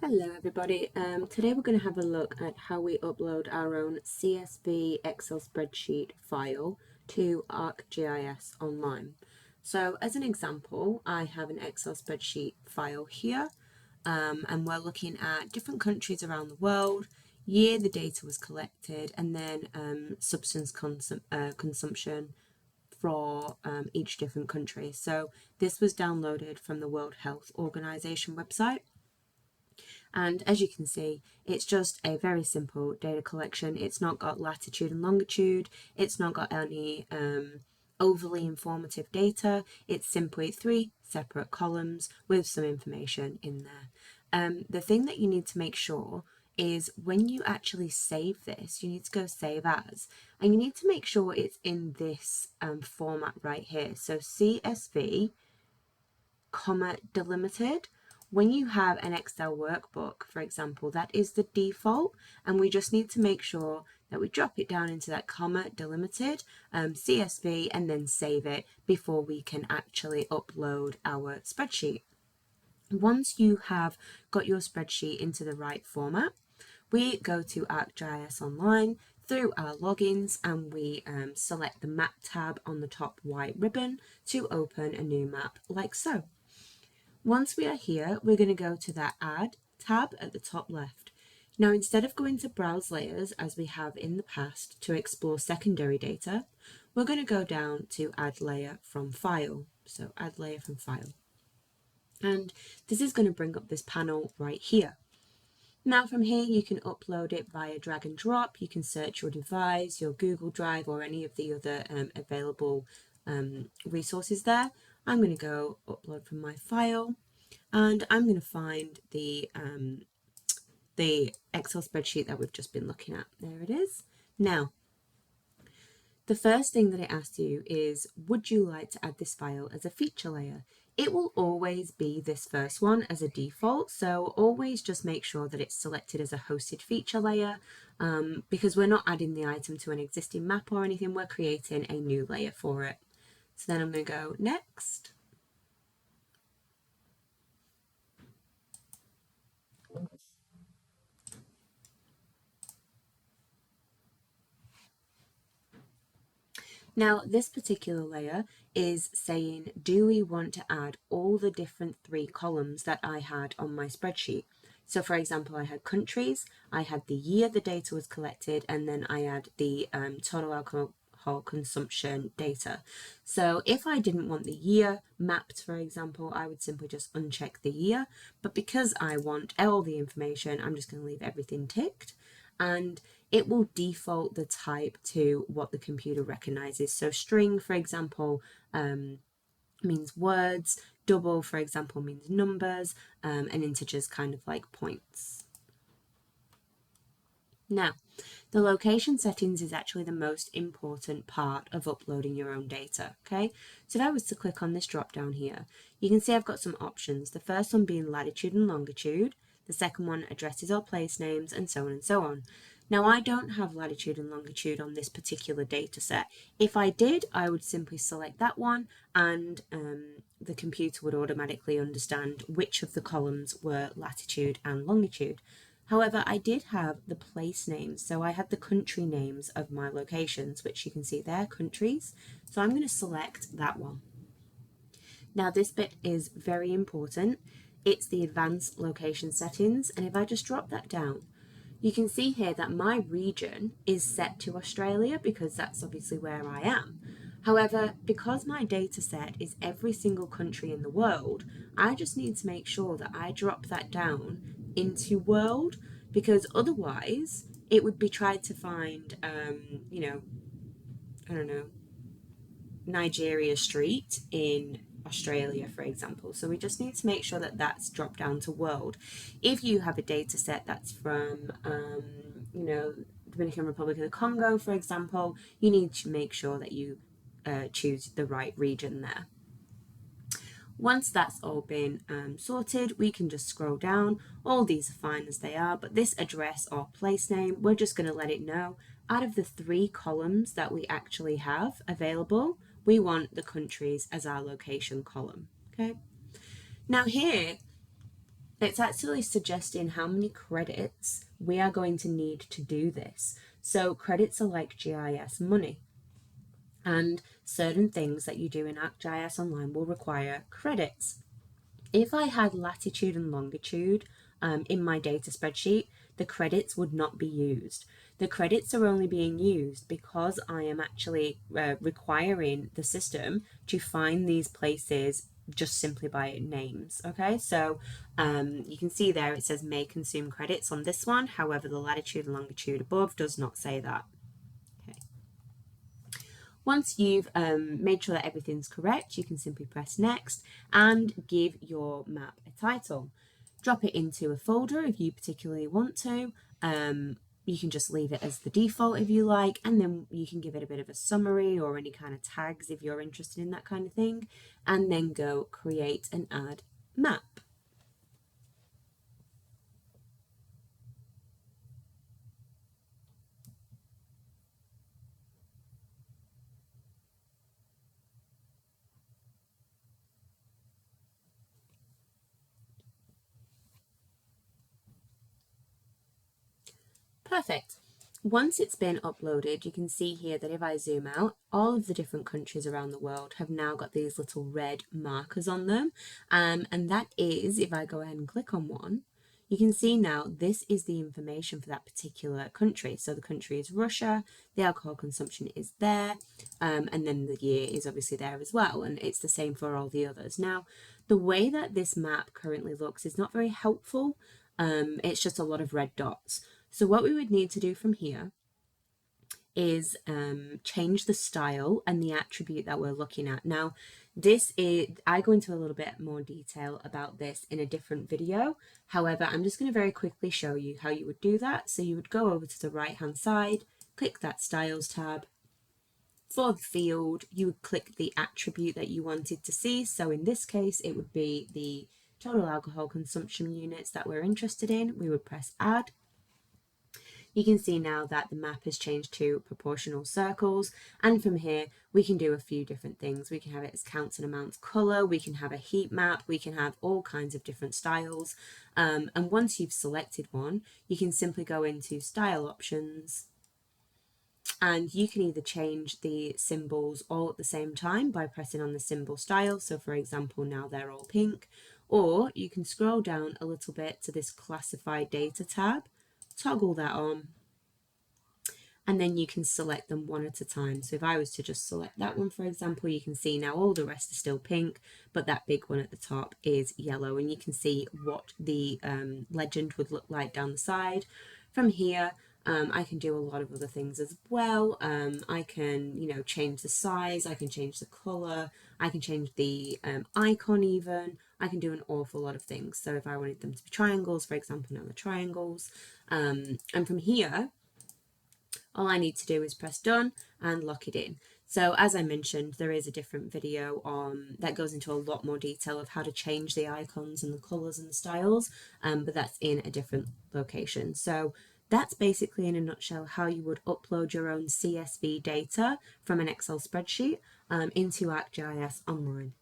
Hello everybody, today we're going to have a look at how we upload our own CSV Excel spreadsheet file to ArcGIS Online. So as an example, I have an Excel spreadsheet file here, and we're looking at different countries around the world, year the data was collected, and then substance consumption for each different country. So this was downloaded from the World Health Organization website. And as you can see, it's just a very simple data collection. It's not got latitude and longitude. It's not got any overly informative data. It's simply three separate columns with some information in there. The thing that you need to make sure is when you actually save this, you need to go save as, and you need to make sure it's in this format right here. So CSV, comma, delimited. When you have an Excel workbook, for example, that is the default, and we just need to make sure that we drop it down into that comma delimited CSV and then save it before we can actually upload our spreadsheet. Once you have got your spreadsheet into the right format, we go to ArcGIS Online through our logins and we select the map tab on the top white ribbon to open a new map like so. Once we are here, we're going to go to that Add tab at the top left. Now, instead of going to Browse Layers as we have in the past to explore secondary data, we're going to go down to Add Layer from File. So Add Layer from File. And this is going to bring up this panel right here. Now from here you can upload it via drag and drop. You can search your device, your Google Drive, or any of the other available resources there. I'm going to go upload from my file, and I'm going to find the Excel spreadsheet that we've just been looking at. There it is. Now, the first thing that it asks you is, would you like to add this file as a feature layer? It will always be this first one as a default, so always just make sure that it's selected as a hosted feature layer, because we're not adding the item to an existing map or anything, we're creating a new layer for it. So then I'm going to go next. Now, this particular layer is saying, do we want to add all the different three columns that I had on my spreadsheet? So for example, I had countries, I had the year the data was collected, and then I had the total alcohol consumption data. So if I didn't want the year mapped, for example, I would simply just uncheck the year. But because I want all the information, I'm just going to leave everything ticked. And it will default the type to what the computer recognizes. So string, for example, means words, double, for example, means numbers, and integers kind of like points. Now, the location settings is actually the most important part of uploading your own data, okay? So if I was to click on this drop down here, you can see I've got some options. The first one being latitude and longitude, the second one addresses or place names, and so on and so on. Now, I don't have latitude and longitude on this particular data set. If I did, I would simply select that one and the computer would automatically understand which of the columns were latitude and longitude. However, I did have the place names, so I had the country names of my locations, which you can see there, countries. So I'm going to select that one. Now this bit is very important. It's the advanced location settings, and if I just drop that down, you can see here that my region is set to Australia because that's obviously where I am. However, because my data set is every single country in the world, I just need to make sure that I drop that down into world, because otherwise it would be tried to find, I don't know, Nigeria Street in Australia, for example. So we just need to make sure that that's dropped down to world. If you have a data set that's from, Dominican Republic of the Congo, for example, you need to make sure that you choose the right region there. Once that's all been sorted, we can just scroll down. All these are fine as they are, but this address or place name, we're just going to let it know out of the three columns that we actually have available, we want the countries as our location column. Okay. Now here, It's actually suggesting how many credits we are going to need to do this. So credits are like GIS money, and certain things that you do in ArcGIS Online will require credits. If I had latitude and longitude in my data spreadsheet, the credits would not be used. The credits are only being used because I am actually requiring the system to find these places just simply by names. Okay, so you can see there it says may consume credits on this one. However, the latitude and longitude above does not say that. Okay. Once you've made sure that everything's correct, you can simply press next and give your map a title. Drop it into a folder if you particularly want to. You can just leave it as the default if you like, and then you can give it a bit of a summary or any kind of tags if you're interested in that kind of thing, and then go create and add map. Perfect. Once it's been uploaded, you can see here that if I zoom out, all of the different countries around the world have now got these little red markers on them. And that is, if I go ahead and click on one, you can see now this is the information for that particular country. So the country is Russia, the alcohol consumption is there, and then the year is obviously there as well. And it's the same for all the others. Now, the way that this map currently looks is not very helpful. It's just a lot of red dots. So what we would need to do from here is change the style and the attribute that we're looking at. Now, I go into a little bit more detail about this in a different video. However, I'm just going to very quickly show you how you would do that. So you would go over to the right hand side, click that Styles tab. For the field, you would click the attribute that you wanted to see. So in this case, it would be the total alcohol consumption units that we're interested in. We would press add. You can see now that the map has changed to proportional circles, and from here we can do a few different things. We can have it as counts and amounts color, we can have a heat map, we can have all kinds of different styles, and once you've selected one, you can simply go into style options, and you can either change the symbols all at the same time by pressing on the symbol style. So for example, now they're all pink, or you can scroll down a little bit to this classified data tab, toggle that on, and then you can select them one at a time. So if I was to just select that one, for example, you can see now all the rest are still pink, but that big one at the top is yellow, and you can see what the legend would look like down the side. From here, I can do a lot of other things as well. I can, change the size, I can change the color, I can change the icon even. I can do an awful lot of things. So if I wanted them to be triangles, for example, now they're triangles. And from here, all I need to do is press done and lock it in. So as I mentioned, there is a different video that goes into a lot more detail of how to change the icons and the colors and the styles, but that's in a different location. So that's basically in a nutshell how you would upload your own CSV data from an Excel spreadsheet into ArcGIS Online.